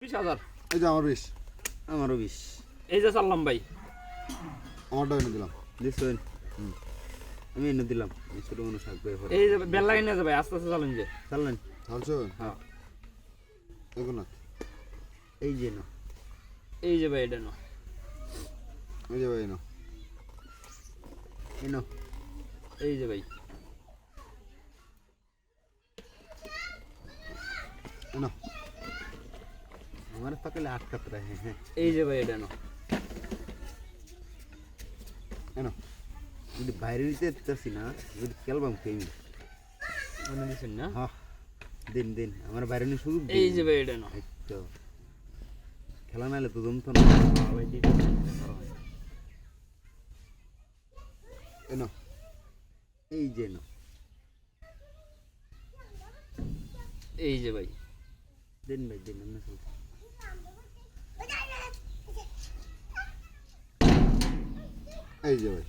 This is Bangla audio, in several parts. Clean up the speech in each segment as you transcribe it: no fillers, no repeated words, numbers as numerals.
20,000 এই যে আমার 20 আমারও 20 এই যে চাললাম ভাই আমারটা এনে দিলাম দিছেন আমি এনে দিলাম এই ছোট মানুষ থাকবে এই যে বেলা এনে যাবে আস্তে আস্তে চালান যে চালান চলছো হ্যাঁ এগুলো এই যে না এই যে ভাই এটা না এই যে ভাই না এই না এই যে ভাই না हमारे पकड़ अटकत रहे हैं এই যে ভাই এটা না এনো যদি বাইরে নিতে দিতেছি না যদি খেলবাম কেমি মনে দিছেন না হ্যাঁ দিন দিন আমার বাইরে নিয়ে শুধু এই যে ভাই এটা না তো খেলা নাইলে তো জমতো না ভাই দিতে এনো এই যে না এই যে ভাই দিন ভাই দিন না এই যে ভাই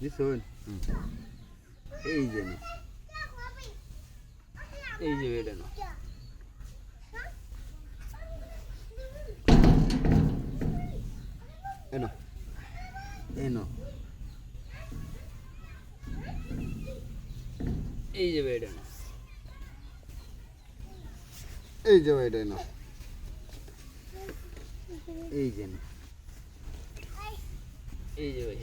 দিছেন এই যে না এই যে এটা না এনো এনো এই যে এটা না এই যে ভাই এটা এনো এই যে না এই যে ভাই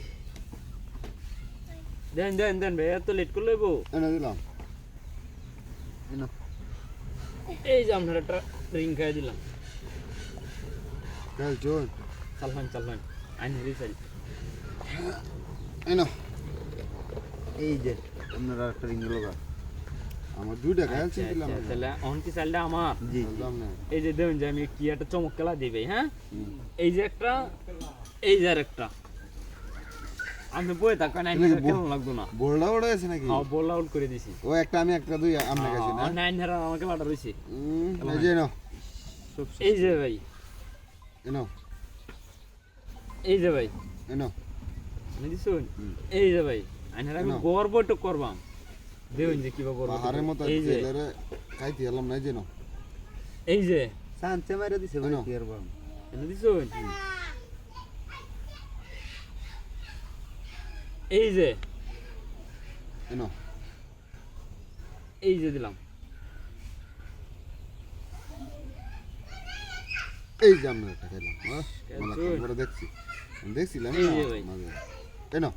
দেন দেন দেন ভাই এত লেট করে লইবো এনে দিলাম এনো এই যে আমরা একটা ড্রিঙ্ক খাই দিলাম খেলছো চালহান চালহান আইন রিসাইল এনো এই যে আমরা একটা রিং লগা আমার 2 টাকা আছে দিলাম তাহলে অন কি চালটা আমার জি দিলাম না এই যে দেখুন যে আমি কি একটা চমক খেলা দিই হ্যাঁ এই যে একটা এই যে আরেকটা আমি বই থাকা নাই কেমন লাগতো না বোল্ডা ওড়া আছে নাকি হ্যাঁ বল আউট করে দিছি ও একটা আমি একটা দুই আমনে গেছি না নাইন হারা আমাকে লাটা রইছে এই যে এনো এই যে ভাই এনো এই যে ভাই এনো আমি দিছুন এই যে ভাই আইনারা আমি গর্ব তো করবাম দেখুন যে কিভাবে গর্ব পাহাড়ের মতো এই যে ছেলেরে খাইতে এলাম না যেন এই যে শান্তি মাইরা দিছে ভাই কি করবাম এনে দিছুন এই যে এনো এই যে দিলাম এই যে আমরা একটা খেলাম আমরা দেখছি দেখছিলাম এই যে ভাই এনো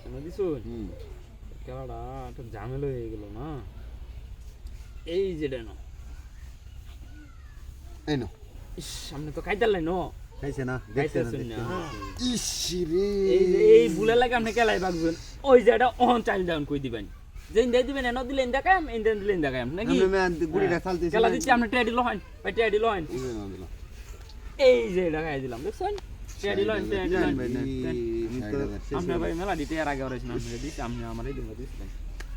এনে দিছুন খেলাটা একটা ঝামেলা হয়ে গেল না এই যে দেনো এনো ইস সামনে তো খাইতে লাই নো খাইছে না দেখছেন না ইসি রে এই যে এই বুলে লাগে আপনি খেলাই বাগবেন ওই যে এটা অন চাইল্ড ডাউন কই দিবেন যেন দেই দিবেন এনো দিলেন দেখাম এন্ডেন দিলেন দেখাম নাকি আমি গুড়িটা চালতেছি খেলা দিচ্ছি আপনি টেডি লহান ভাই টেডি লহান এই যে এটা খাই দিলাম দেখছেন টেডি লহান টেডি লহান আপনি ভাই মেলা দিতে এর আগে ওরাইছেন আপনি দিতে আপনি আমারই দিতে দিছেন